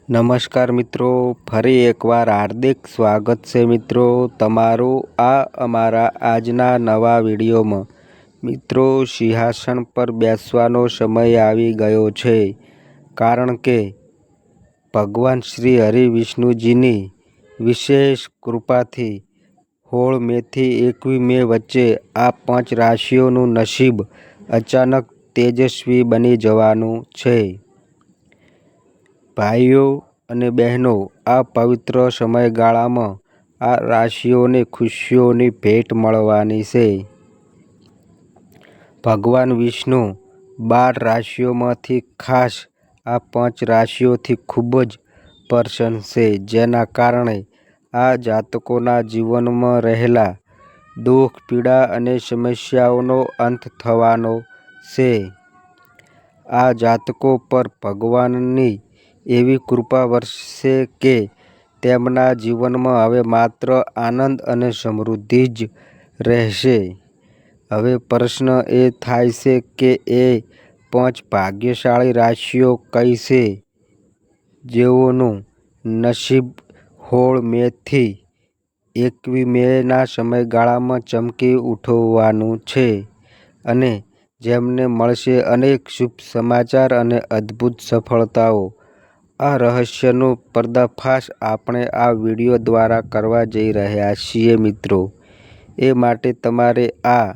નમસ્કાર મિત્રો, ફરી એકવાર હાર્દિક સ્વાગત છે મિત્રો તમારું આ અમારા આજના નવા વિડીયોમાં। મિત્રો, સિંહાસન પર બેસવાનો સમય આવી ગયો છે, કારણ કે ભગવાન શ્રી હરિ વિષ્ણુજીની વિશેષ કૃપાથી 16 મેથી 21 મે વચ્ચે આ 5 રાશિઓનું નસીબ અચાનક તેજસ્વી બની જવાનું છે। ભાઈઓ અને બહેનો, આ પવિત્ર સમયગાળામાં આ રાશિઓને ખુશીઓની ભેટ મળવાની છે। ભગવાન વિષ્ણુ 12 રાશિઓમાંથી ખાસ આ 5 રાશિઓથી ખૂબ જ પ્રસન્ન છે, જેના કારણે આ જાતકોના જીવનમાં રહેલા દુઃખ, પીડા અને સમસ્યાઓનો અંત થવાનો છે। આ જાતકો પર ભગવાનની એવી કૃપા વરસશે કે તેમના જીવનમાં હવે માત્ર આનંદ અને સમૃદ્ધિ જ રહેશે। હવે પ્રશ્ન એ થાય છે કે એ 5 ભાગ્યશાળી રાશિઓ કઈ છે, જેઓનું નસીબ 16 મેથી 21 મેના સમયગાળામાં ચમકી ઉઠવાનું છે અને જેમને મળશે અનેક શુભ સમાચાર અને અદ્ભુત સફળતાઓ। આ રહસ્યનો પર્દાફાશ આપણે આ વિડીયો દ્વારા કરવા જઈ રહ્યા છીએ મિત્રો। એ માટે તમારે આ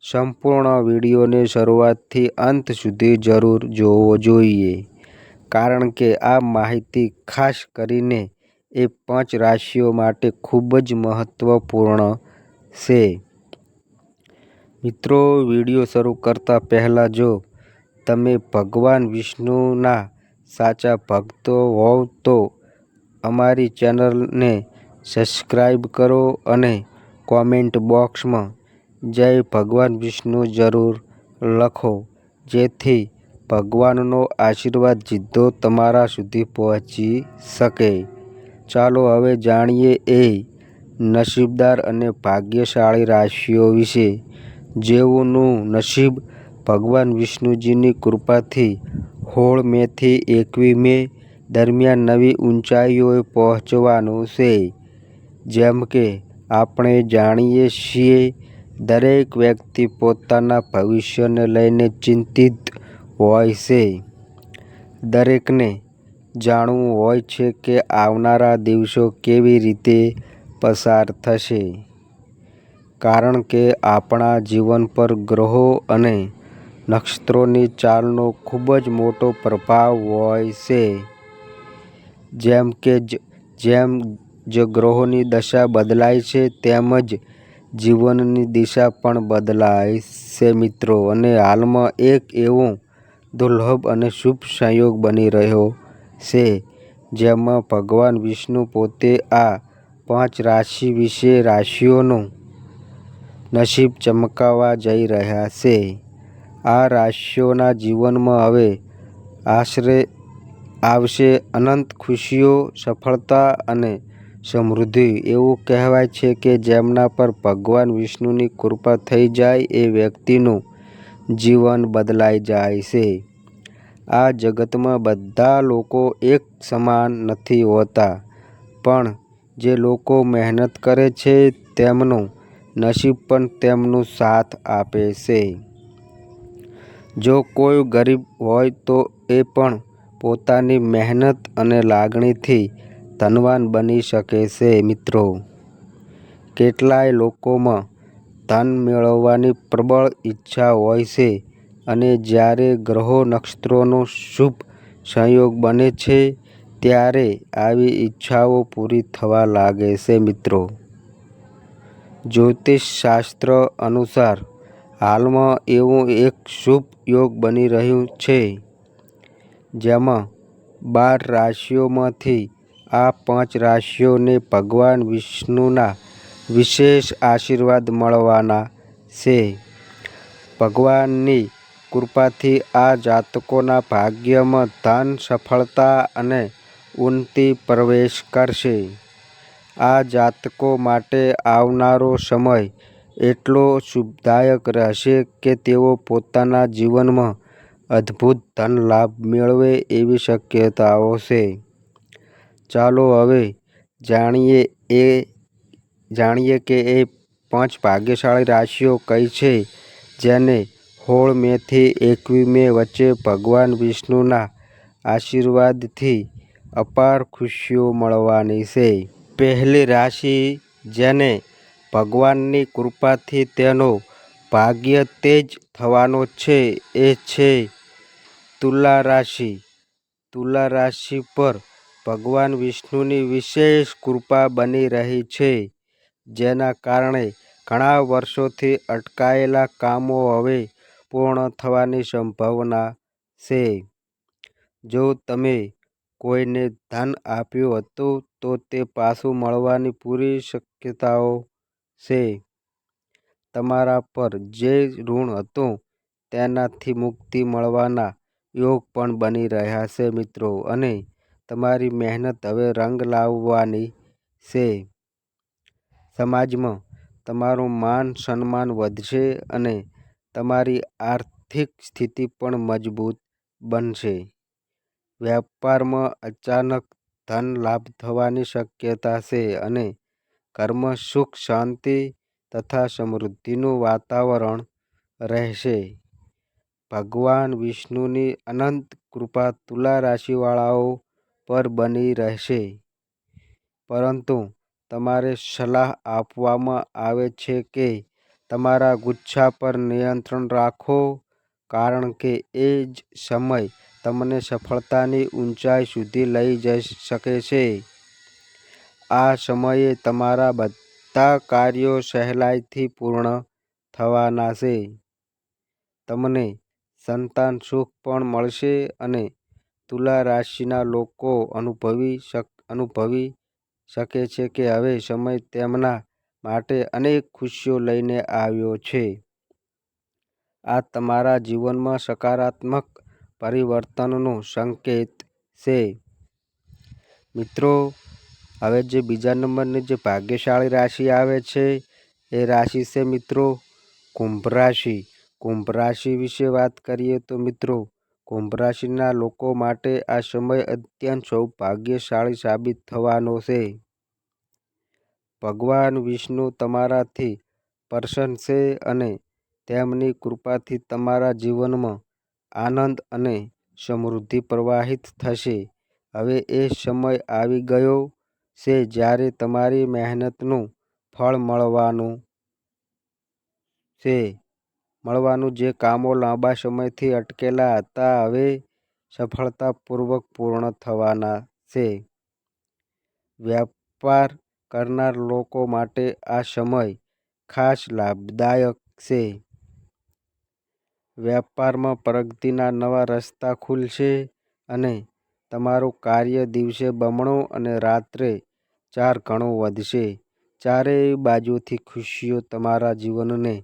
સંપૂર્ણ વિડીયોને શરૂઆતથી અંત સુધી જરૂર જોવો જોઈએ, કારણ કે આ માહિતી ખાસ કરીને એ 5 રાશિઓ માટે ખૂબ જ મહત્વપૂર્ણ છે। મિત્રો, વિડીયો શરૂ કરતા પહેલાં જો તમે ભગવાન વિષ્ણુના સાચા ભક્તો હોવ તો અમારી ચેનલને સબસ્ક્રાઈબ કરો અને કોમેન્ટ બોક્સમાં જય ભગવાન વિષ્ણુ જરૂર લખો, જેથી ભગવાનનો આશીર્વાદ સીધો તમારા સુધી પહોંચી શકે। ચાલો હવે જાણીએ એ નસીબદાર અને ભાગ્યશાળી રાશિઓ વિશે, જેઓનું નસીબ ભગવાન વિષ્ણુજીની કૃપાથી 16 મેથી 21 મે દરમિયાન નવી ઊંચાઈઓએ પહોંચવાનું છે। જેમ કે આપણે જાણીએ છીએ, દરેક વ્યક્તિ પોતાના ભવિષ્યને લઈને ચિંતિત હોય છે। દરેકને જાણવું હોય છે કે આવનારા દિવસો કેવી રીતે પસાર થશે, કારણ કે આપણા જીવન પર ગ્રહો અને નક્ષત્રોની ચાલનો ખૂબ જ મોટો પ્રભાવ હોય છે। જેમ જ ગ્રહોની દશા બદલાય છે, તેમ જ જીવનની દિશા પણ બદલાય છે મિત્રો। અને હાલમાં એક એવો દુર્લભ અને શુભ સંયોગ બની રહ્યો છે, જેમાં ભગવાન વિષ્ણુ પોતે આ 5 રાશિઓનું નસીબ ચમકાવવા જઈ રહ્યા છે। આ રાશિઓના જીવનમાં હવે આવશે અનંત ખુશીઓ, સફળતા અને સમૃદ્ધિ। એવું કહેવાય છે કે જેમના પર ભગવાન વિષ્ણુની કૃપા થઈ જાય એ વ્યક્તિનું જીવન બદલાઈ જાય છે। આ જગતમાં બધા લોકો એક સમાન નથી હોતા, પણ જે લોકો મહેનત કરે છે તેમનું નસીબ પણ તેમનો સાથ આપે છે। જો કોઈ ગરીબ હોય તો એ પણ પોતાની મહેનત અને લાગણીથી ધનવાન બની શકે છે મિત્રો। કેટલાય લોકોમાં ધન મેળવવાની પ્રબળ ઈચ્છા હોય છે, અને જ્યારે ગ્રહો નક્ષત્રોનો શુભ સંયોગ બને છે, ત્યારે આવી ઈચ્છાઓ પૂરી થવા લાગે છે મિત્રો। જ્યોતિષ શાસ્ત્ર અનુસાર હાલમાં એવું એક શુભ યોગ બની રહ્યું છે, જેમાં 12 રાશિઓમાંથી આ 5 રાશિઓને ભગવાન વિષ્ણુના વિશેષ આશીર્વાદ મળવાના છે। ભગવાનની કૃપાથી આ જાતકોના ભાગ્યમાં ધન, સફળતા અને ઉન્નતિ પ્રવેશ કરશે। આ જાતકો માટે આવનારો સમય એટલો શુભદાયક રહેશે કે તેઓ પોતાના જીવનમાં અદ્ભુત ધન લાભ મેળવે એવી શક્યતાઓ છે। ચાલો હવે જાણીએ કે એ 5 ભાગ્યશાળી રાશિઓ કઈ છે જેને 16 મે થી 21 મે વચ્ચે ભગવાન વિષ્ણુના આશીર્વાદથી અપાર ખુશીઓ મળવાની છે. પહેલી રાશિ જેને ભગવાનની કૃપાથી તેનો ભાગ્ય તેજ થવાનો છે એ છે તુલા રાશિ. તુલા રાશિ પર ભગવાન વિષ્ણુની વિશેષ કૃપા બની રહી છે, જેના કારણે ઘણા વર્ષોથી અટકાયેલા કામો હવે પૂર્ણ થવાની સંભાવના છે. જો તમે કોઈને ધન આપ્યું હતું તો તે પાછું મળવાની પૂરી શક્યતાઓ છે. તમારા પર જે ઋણ હતું તેનાથી મુક્તિ મળવાના યોગ પણ બની રહ્યા છે મિત્રો, અને તમારી મહેનત હવે રંગ લાવવાની છે. સમાજમાં તમારું માન સન્માન વધશે અને તમારી આર્થિક સ્થિતિ પણ મજબૂત બનશે. વ્યાપારમાં અચાનક ધન લાભ થવાની શક્યતા છે અને ઘરમાં સુખ શાંતિ તથા સમૃદ્ધિનું વાતાવરણ રહેશે. ભગવાન વિષ્ણુની અનંત કૃપા તુલા રાશિવાળાઓ પર બની રહેશે. પરંતુ તમારે સલાહ આપવામાં આવે છે કે તમારા ગુસ્સા પર નિયંત્રણ રાખો, કારણ કે એ જ સમય તમને સફળતાની ઊંચાઈ સુધી લઈ જઈ શકે છે. આ સમયે તમારા બધા કાર્યો સહેલાઈથી પૂર્ણ થવાના છે. તમને સંતાન સુખ પણ મળશે અને તુલા રાશિના લોકો અનુભવી શકે છે કે હવે સમય તેમના માટે અનેક ખુશીઓ લઈને આવ્યો છે. આ તમારા જીવનમાં સકારાત્મક પરિવર્તનનો સંકેત છે. મિત્રો, હવે જે બીજા નંબરની જે ભાગ્યશાળી રાશિ આવે છે એ રાશિ છે મિત્રો કુંભ રાશિ. કુંભ રાશિ વિશે વાત કરીએ તો મિત્રો, કુંભ રાશિના લોકો માટે આ સમય અત્યંત સૌભાગ્યશાળી સાબિત થવાનો છે. ભગવાન વિષ્ણુ તમારાથી પ્રસન્ન છે અને તેમની કૃપાથી તમારા જીવનમાં આનંદ અને સમૃદ્ધિ પ્રવાહિત થશે. હવે એ સમય આવી ગયો છે જ્યારે તમારી મહેનતનું ફળ મળવાનું છે. જે કામો લાંબા સમયથી અટકેલા હતા હવે સફળતાપૂર્વક પૂર્ણ થવાના છે. વ્યાપાર કરનાર લોકો માટે આ સમય ખાસ લાભદાયક છે. વ્યાપારમાં પ્રગતિના નવા રસ્તા ખુલશે અને તમારું કાર્ય દિવસે બમણું અને રાત્રે 4 ગણું વધશે. ચારેય બાજુથી ખુશીઓ તમારા જીવનને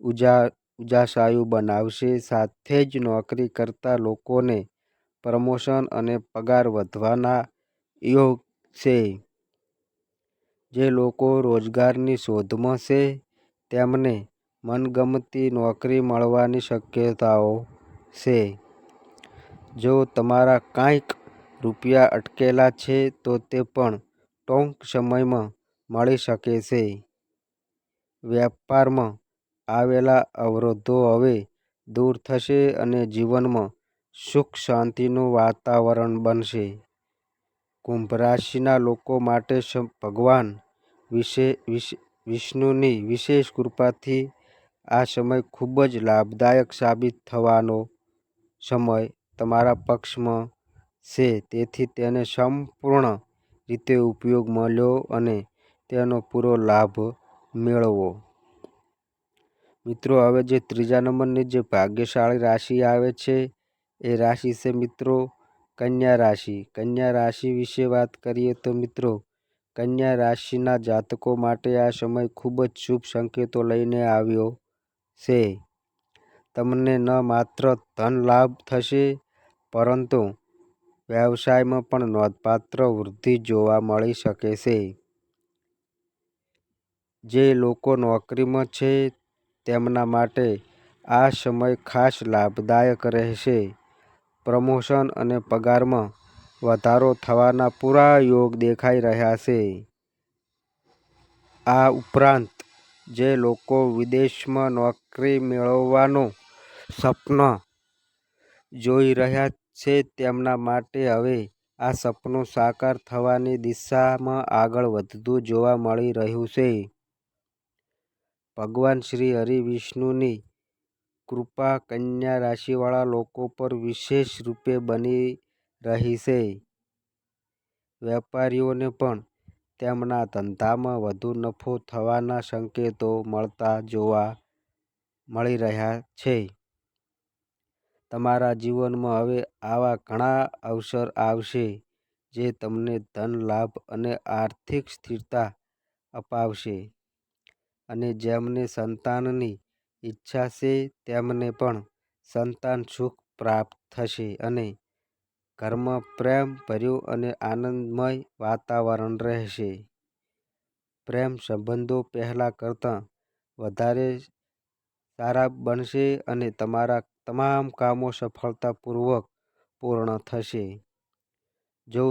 ઉજાસાયું બનાવશે. સાથે જ નોકરી કરતા લોકોને પ્રમોશન અને પગાર વધવાના યોગ છે. જે લોકો રોજગારની શોધમાં છે તેમને મનગમતી નોકરી મળવાની શક્યતાઓ છે. જો તમારા કંઈક રૂપિયા અટકેલા છે તો તે પણ ટૂંક સમયમાં મળી શકે છે. વ્યાપારમાં આવેલા અવરોધો હવે દૂર થશે અને જીવનમાં સુખ શાંતિનું વાતાવરણ બનશે. કુંભ રાશિના લોકો માટે ભગવાન વિષ્ણુની વિશેષ કૃપાથી આ સમય ખૂબ જ લાભદાયક સાબિત થવાનો સમય તમારા પક્ષમાં છે. તેથી તેને સંપૂર્ણ રીતે ઉપયોગમાં લો અને તેનો પૂરો લાભ મેળવો. મિત્રો, હવે જે ત્રીજા નંબરની જે ભાગ્યશાળી રાશિ આવે છે એ રાશિ છે મિત્રો કન્યા રાશિ. કન્યા રાશિ વિશે વાત કરીએ તો મિત્રો, કન્યા રાશિના જાતકો માટે આ સમય ખૂબ જ શુભ સંકેતો લઈને આવ્યો છે. તમને ન માત્ર ધન લાભ થશે પરંતુ વ્યવસાયમાં પણ નોંધપાત્ર વૃદ્ધિ જોવા મળી શકે છે. જે લોકો નોકરીમાં છે તેમના માટે આ સમય ખાસ લાભદાયક રહેશે. પ્રમોશન અને પગારમાં વધારો થવાના પૂરા યોગ દેખાઈ રહ્યા છે. આ ઉપરાંત જે લોકો વિદેશમાં નોકરી મેળવવાનું સપનું જોઈ રહ્યા છે તેમના માટે હવે આ સપનું સાકાર થવાની દિશામાં આગળ વધતું જોવા મળી રહ્યું છે. ભગવાન શ્રી હરિ વિષ્ણુની કૃપા કન્યા રાશિવાળા લોકો પર વિશેષ રૂપે બની રહી છે. વેપારીઓને પણ તેમના ધંધામાં વધુ નફો થવાના સંકેતો મળતા જોવા મળી રહ્યા છે. તમારા જીવનમાં હવે આવા ઘણા અવસર આવશે જે તમને ધન લાભ અને આર્થિક સ્થિરતા અપાવશે અને જેમને સંતાનની ઈચ્છા છે તેમને પણ સંતાન સુખ પ્રાપ્ત થશે અને ઘરમાં પ્રેમ ભર્યું અને આનંદમય વાતાવરણ રહેશે. પ્રેમ સંબંધો પહેલા કરતાં વધારે સારા બનશે અને તમારા તમામ કામો સફળતાપૂર્વક પૂર્ણ થશે. જો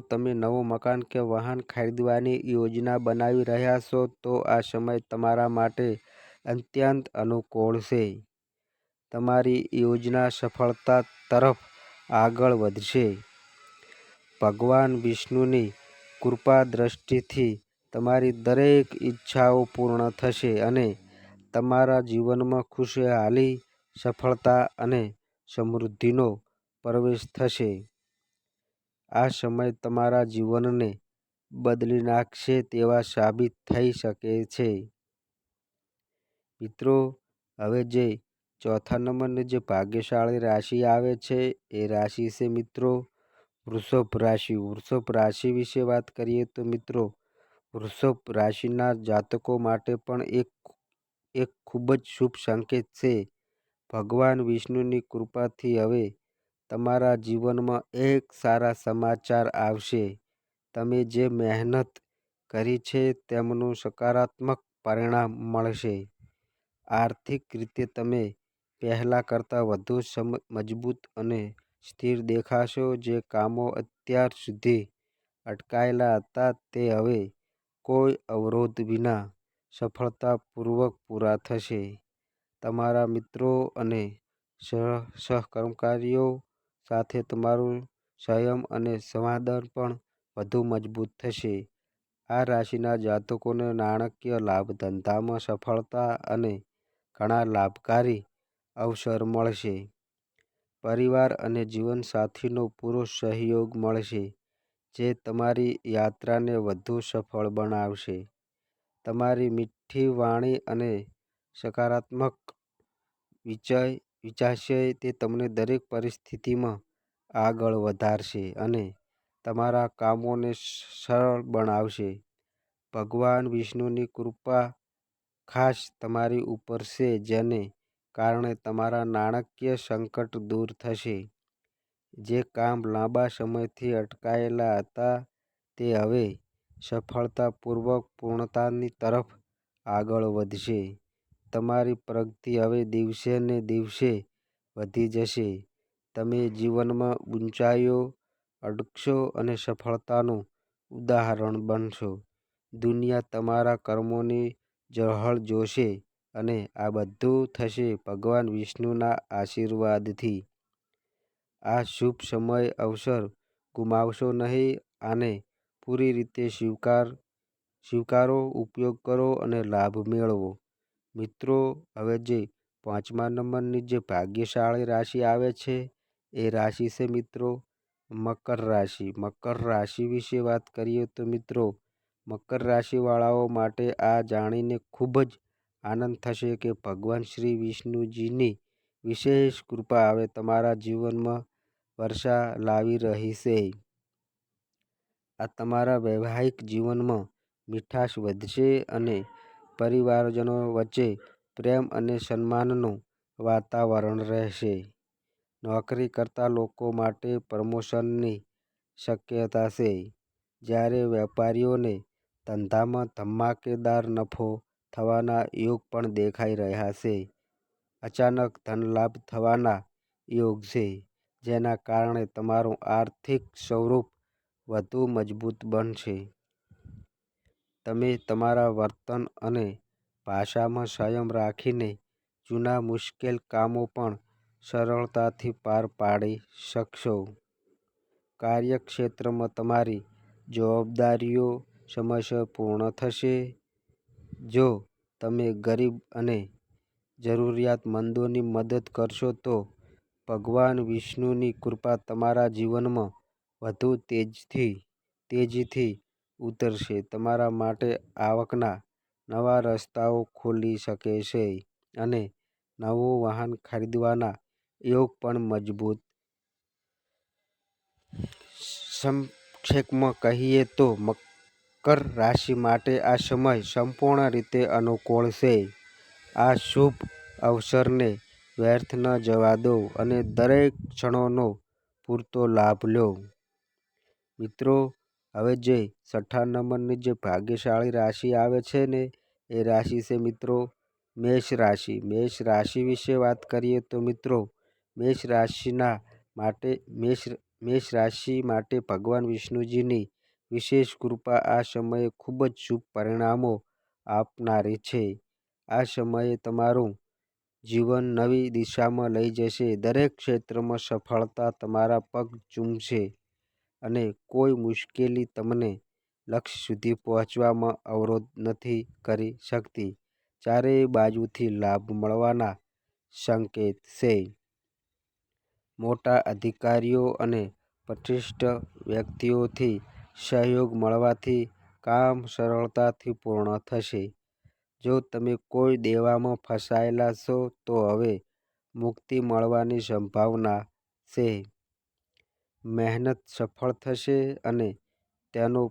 તમે નવું મકાન કે વાહન ખરીદવાની યોજના બનાવી રહ્યા છો તો આ સમય તમારા માટે અત્યંત અનુકૂળ છે. તમારી યોજના સફળતા તરફ આગળ વધશે. ભગવાન વિષ્ણુની કૃપા દ્રષ્ટિથી તમારી દરેક ઈચ્છાઓ પૂર્ણ થશે અને તમારા જીવનમાં ખુશહાલી, સફળતા અને સમૃદ્ધિનો પ્રવેશ થશે. આ સમય તમારા જીવનને બદલી નાખશે તેવા સાબિત થઈ શકે છે. મિત્રો, હવે જે ચોથા નંબરની જે ભાગ્યશાળી રાશિ આવે છે એ રાશિ છે મિત્રો વૃષભ રાશિ. વૃષભ રાશિ વિશે વાત કરીએ તો મિત્રો વૃષભ રાશિના જાતકો માટે પણ એક ખૂબ જ શુભ સંકેત છે. ભગવાન વિષ્ણુની કૃપાથી હવે તમારા જીવનમાં એક સારા સમાચાર આવશે. તમે જે મહેનત કરી છે તેમનું સકારાત્મક પરિણામ મળશે. આર્થિક રીતે તમે પહેલા કરતાં વધુ મજબૂત અને સ્થિર દેખાશો. જે કામો અત્યાર સુધી અટકાયેલા હતા તે હવે કોઈ અવરોધ વિના સફળતાપૂર્વક પૂરા થશે. તમારા મિત્રો અને સહકર્મચારીઓ સાથે તમારું સંયમ અને સંવાદ પણ વધુ મજબૂત થશે. આ રાશિના જાતકોને નાણાકીય લાભ, ધંધામાં સફળતા અને ઘણા લાભકારી અવસર મળશે. પરિવાર અને જીવનસાથીનો પૂરો સહયોગ મળશે જે તમારી યાત્રાને વધુ સફળ બનાવશે. તમારી મીઠી વાણી અને સકારાત્મક વિચારશે તે તમને દરેક પરિસ્થિતિમાં આગળ વધારશે અને તમારા કામોને સરળ બનાવશે. ભગવાન વિષ્ણુની કૃપા ખાસ તમારી ઉપર છે જેને કારણે તમારા નાણાકીય સંકટ દૂર થશે. જે કામ લાંબા સમયથી અટકાયેલા હતા તે હવે સફળતાપૂર્વક પૂર્ણતાની તરફ આગળ વધશે. તમારી પ્રગતિ હવે દિવસે ને દિવસે વધી જશે. તમે જીવનમાં ઊંચાઈઓ અડકશો અને સફળતાનું ઉદાહરણ બનશો. દુનિયા તમારા કર્મોની ઝળહળ જોશે અને આ બધું થશે ભગવાન વિષ્ણુના આશીર્વાદથી. આ શુભ સમય અવસર ગુમાવશો નહીં. આને પૂરી રીતે સ્વીકારો, ઉપયોગ કરો અને લાભ મેળવો. મિત્રો, હવે જે પાંચમા નંબરની જે ભાગ્યશાળી રાશિ આવે છે એ રાશિ છે મિત્રો મકર રાશિ. મકર રાશિ વિશે વાત કરીએ તો મિત્રો મકર રાશિવાળાઓ માટે આ જાણીને ખૂબ જ આનંદ થશે કે ભગવાન શ્રી વિષ્ણુજીની વિશેષ કૃપા હવે તમારા જીવનમાં વર્ષા લાવી રહી છે. આ તમારા વૈવાહિક જીવનમાં મીઠાશ વધશે અને પરિવારજનો વચ્ચે પ્રેમ અને સન્માનનું વાતાવરણ રહેશે. નોકરી કરતા લોકો માટે પ્રમોશનની શક્યતા છે. જ્યારે વેપારીઓને ધંધામાં ધમાકેદાર નફો થવાના યોગ પણ દેખાઈ રહ્યા છે. અચાનક ધનલાભ થવાના યોગ છે જેના કારણે તમારું આર્થિક સ્વરૂપ વધુ મજબૂત બનશે. તમે તમારા વર્તન અને ભાષામાં સંયમ રાખીને જૂના મુશ્કેલ કામો પણ સરળતાથી પાર પાડી શકશો. કાર્યક્ષેત્રમાં તમારી જવાબદારીઓ સમયસર પૂર્ણ થશે. જો તમે ગરીબ અને જરૂરિયાતમંદોની મદદ કરશો તો ભગવાન વિષ્ણુની કૃપા તમારા જીવનમાં વધુ તેજીથી ઉતરશે. તમારા માટે આવકના નવા રસ્તાઓ ખુલી શકે છે અને નવું વાહન ખરીદવાના યોગ પણ મજબૂત. સંક્ષેપમાં કહીએ તો મકર રાશિ માટે આ સમય સંપૂર્ણ રીતે અનુકૂળ છે. આ શુભ અવસરને વ્યર્થ ન જવા દો અને દરેક ક્ષણનો પૂરતો લાભ લો. મિત્રો, હવે જે 6થા નંબરની જે ભાગ્યશાળી રાશિ આવે છે ને એ રાશિ છે મિત્રો મેષ રાશિ. મેષ રાશિ વિશે વાત કરીએ તો મિત્રો મેષ રાશિ માટે ભગવાન વિષ્ણુજીની વિશેષ કૃપા આ સમયે ખૂબ જ શુભ પરિણામો આપનારી છે. આ સમયે તમારું જીવન નવી દિશામાં લઈ જશે. દરેક ક્ષેત્રમાં સફળતા તમારા પગ ચૂમશે અને કોઈ મુશ્કેલી તમને લક્ષ્ય સુધી પહોંચવામાં અવરોધ નથી કરી શકતી. ચારેય બાજુથી લાભ મળવાના સંકેત છે. મોટા અધિકારીઓ અને પ્રતિષ્ઠિત વ્યક્તિઓથી સહયોગ મળવાથી કામ સરળતાથી પૂર્ણ થશે. જો તમે કોઈ દેવામાં ફસાયેલા છો તો હવે મુક્તિ મળવાની સંભાવના છે. મહેનત સફળ થશે અને તેનું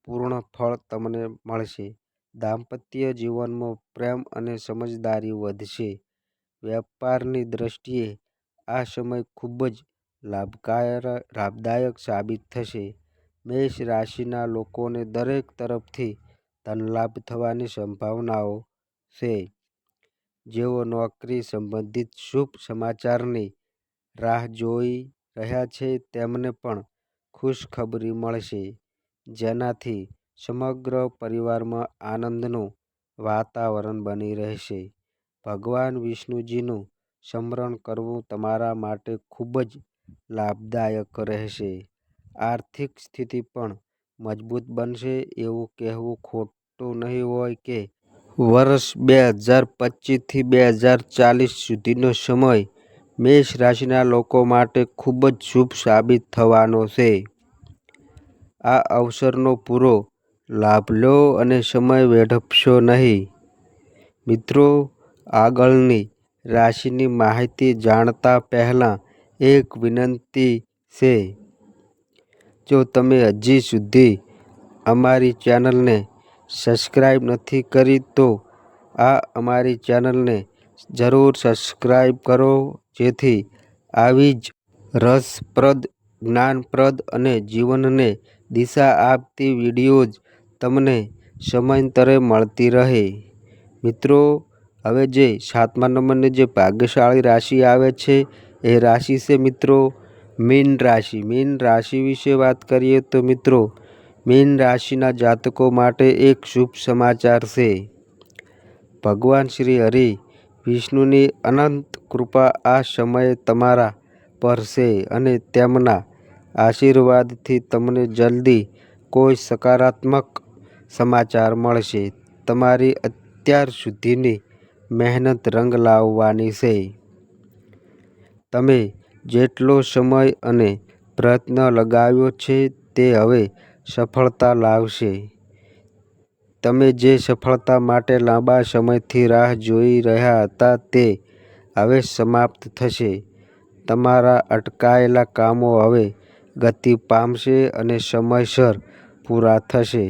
પૂર્ણ ફળ તમને મળશે. દાંપત્ય જીવનમાં પ્રેમ અને સમજદારી વધશે. વેપારની દ્રષ્ટિએ આ સમય ખૂબ જ લાભદાયક સાબિત થશે. મેષ રાશિના લોકોને દરેક તરફથી ધનલાભ થવાની સંભાવનાઓ છે. જેઓ નોકરી સંબંધિત શુભ સમાચારની રાહ જોઈ રહ્યા છે તેમને પણ ખુશખબરી મળશે, જેનાથી સમગ્ર પરિવારમાં આનંદનું વાતાવરણ બની રહેશે. ભગવાન વિષ્ણુજીનું સ્મરણ કરવું તમારા માટે ખૂબ જ લાભદાયક રહેશે. આર્થિક સ્થિતિ પણ મજબૂત બનશે. એવું કહેવું ખોટું નહીં હોય કે વર્ષ 2025થી 2040 સુધીનો સમય મેષ રાશિના લોકો માટે ખૂબ જ શુભ સાબિત થવાનો છે. આ અવસરનો પૂરો લાભ લો અને સમય વેડફશો નહીં. મિત્રો, આગળની રાશિની માહિતી જાણતા પહેલા એક વિનંતી છે. જો તમે હજી સુધી અમારી ચેનલને સબસ્ક્રાઇબ નથી કરી તો અમારી ચેનલને જરૂર સબસ્ક્રાઇબ કરો, જેથી આવી જ રસપ્રદ, જ્ઞાનપ્રદ અને જીવનને દિશા આપતી વિડીયોઝ તમને સમયાંતરે મળતી રહે. મિત્રો, હવે જે 7મા નંબરની જે ભાગ્યશાળી રાશિ આવે છે એ રાશિ છે મિત્રો મીન રાશિ. મીન રાશિ વિશે વાત કરીએ તો મિત્રો મીન રાશિના જાતકો માટે એક શુભ સમાચાર છે. ભગવાન શ્રી હરિ વિષ્ણુની અનંત કૃપા આ સમયે તમારા પર છે અને તેમના આશીર્વાદથી તમને જલ્દી કોઈ સકારાત્મક સમાચાર મળશે. તમારી અત્યાર સુધીની મહેનત રંગ લાવવાની છે. તમે જેટલો સમય અને પ્રયત્ન લગાવ્યો છે તે હવે સફળતા લાવશે. તમે જે સફળતા માટે લાંબા સમયથી રાહ જોઈ રહ્યા હતા તે હવે સમાપ્ત થશે. તમારા અટકાયેલા કામો હવે ગતિ પામશે અને સમયસર પૂરા થશે.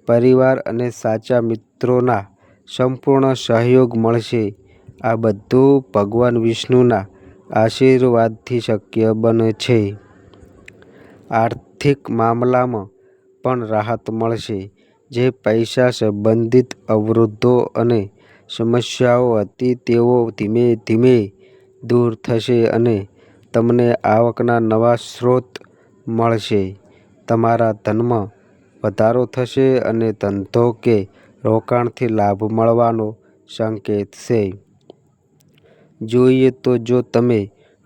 પરિવાર અને સાચા મિત્રોના સંપૂર્ણ સહયોગ મળશે. આ બધું ભગવાન વિષ્ણુના આશીર્વાદથી શક્ય બને છે. આર્થિક મામલામાં પણ રાહત મળશે. જે પૈસા સંબંધિત અવરોધો અને સમસ્યાઓ હતી તેઓ ધીમે ધીમે દૂર થશે અને તમને આવકના નવા સ્ત્રોત મળશે. તમારા ધનમાં વધારો થશે અને ધંધો કે રોકાણથી લાભ મળવાનો સંકેત છે. જોઈએ તો જો તમે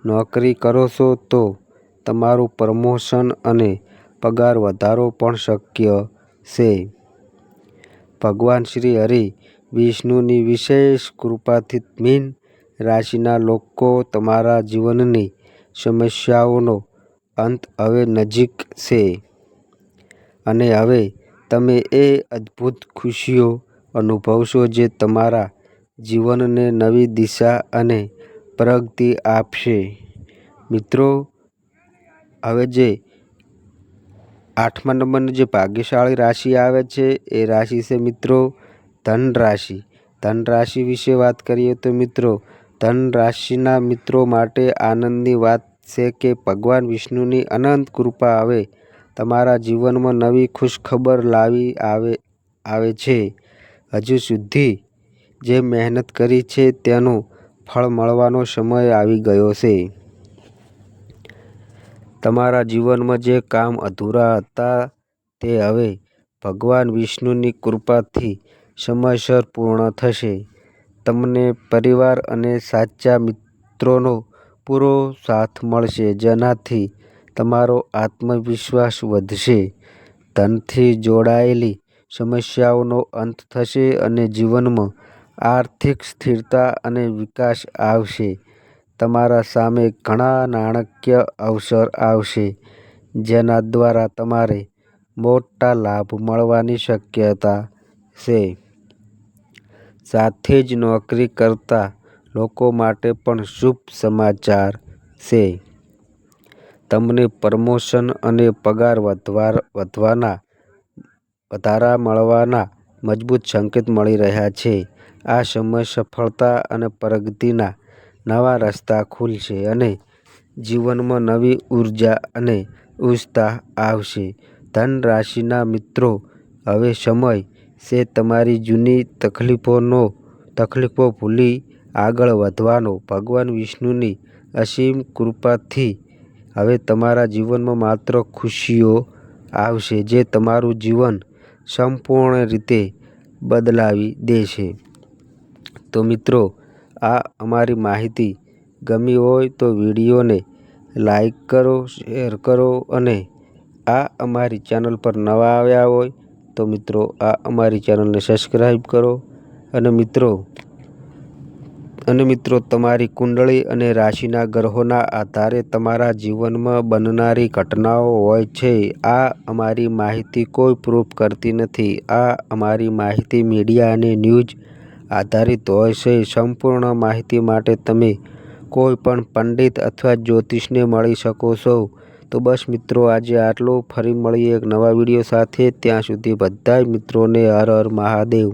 નોકરી કરો છો તો તમારું પ્રમોશન અને પગાર વધારો પણ શક્ય છે. ભગવાન શ્રી હરિ વિષ્ણુની વિશેષ કૃપાથી મીન રાશિના લોકો તમારા જીવનની સમસ્યાઓનો અંત હવે નજીક છે અને હવે તમે એ અદ્ભુત ખુશીઓ અનુભવશો જે તમારા જીવનને નવી દિશા અને પ્રગતિ આપશે. મિત્રો, હવે જે 8મા નંબરની જે ભાગ્યશાળી રાશિ આવે છે એ રાશિ છે મિત્રો ધન રાશિ. ધન રાશિ વિશે વાત કરીએ તો મિત્રો ધન રાશિના મિત્રો માટે આનંદની વાત છે કે ભગવાન વિષ્ણુની અનંત કૃપા હવે તમારા જીવનમાં નવી ખુશખબર લાવી આવે છે. હજુ સુધી જે મહેનત કરી છે તેનું ફળ મળવાનો સમય આવી ગયો છે. તમારા જીવનમાં જે કામ અધૂરા હતા તે હવે ભગવાન વિષ્ણુની કૃપાથી સમયસર પૂર્ણ થશે. તમને પરિવાર અને સાચા મિત્રોનો પૂરો સાથ મળશે જેનાથી તમારો આત્મવિશ્વાસ વધશે. ધનથી જોડાયેલી સમસ્યાઓનો અંત થશે અને જીવનમાં આર્થિક સ્થિરતા અને વિકાસ આવશે. તમારા સામે ઘણા નાણાકીય અવસર આવશે જેના દ્વારા તમારે મોટા લાભ મળવાની શક્યતા છે. સાથે જ નોકરી કરતા લોકો માટે પણ શુભ સમાચાર છે. તમને પ્રમોશન અને પગાર વધારા મળવાના મજબૂત સંકેત મળી રહ્યા છે. આ સમય સફળતા અને પ્રગતિના નવા રસ્તા ખુલશે અને જીવનમાં નવી ઉર્જા અને ઉત્સાહ આવશે. ધન રાશિના મિત્રો, હવે સમય છે તમારી જૂની તકલીફો ભૂલી આગળ વધવાનો. ભગવાન વિષ્ણુની અસીમ કૃપાથી હવે તમારા જીવનમાં માત્ર ખુશીઓ આવશે જે તમારું જીવન સંપૂર્ણ રીતે બદલાવી દેશે. તો મિત્રો, આ અમારી માહિતી ગમી હોય તો વિડીયોને લાઈક કરો, શેર કરો અને આ અમારી ચેનલ પર નવા આવ્યા હોય તો મિત્રો આ અમારી ચેનલને સબસ્ક્રાઈબ કરો. અને મિત્રો તમારી કુંડળી અને રાશિના ગ્રહોના આધારે તમારા જીવનમાં બનનારી ઘટનાઓ હોય છે. આ અમારી માહિતી કોઈ પ્રૂફ કરતી નથી. આ અમારી માહિતી મીડિયા અને ન્યૂઝ આધારિત હોય છે. સંપૂર્ણ માહિતી માટે તમે કોઈ પણ પંડિત અથવા જ્યોતિષને મળી શકો છો. તો બસ મિત્રો આજે આટલું. ફરી મળીએ એક નવા વિડીયો સાથે. ત્યાં સુધી બધાય મિત્રોને હર હર મહાદેવ.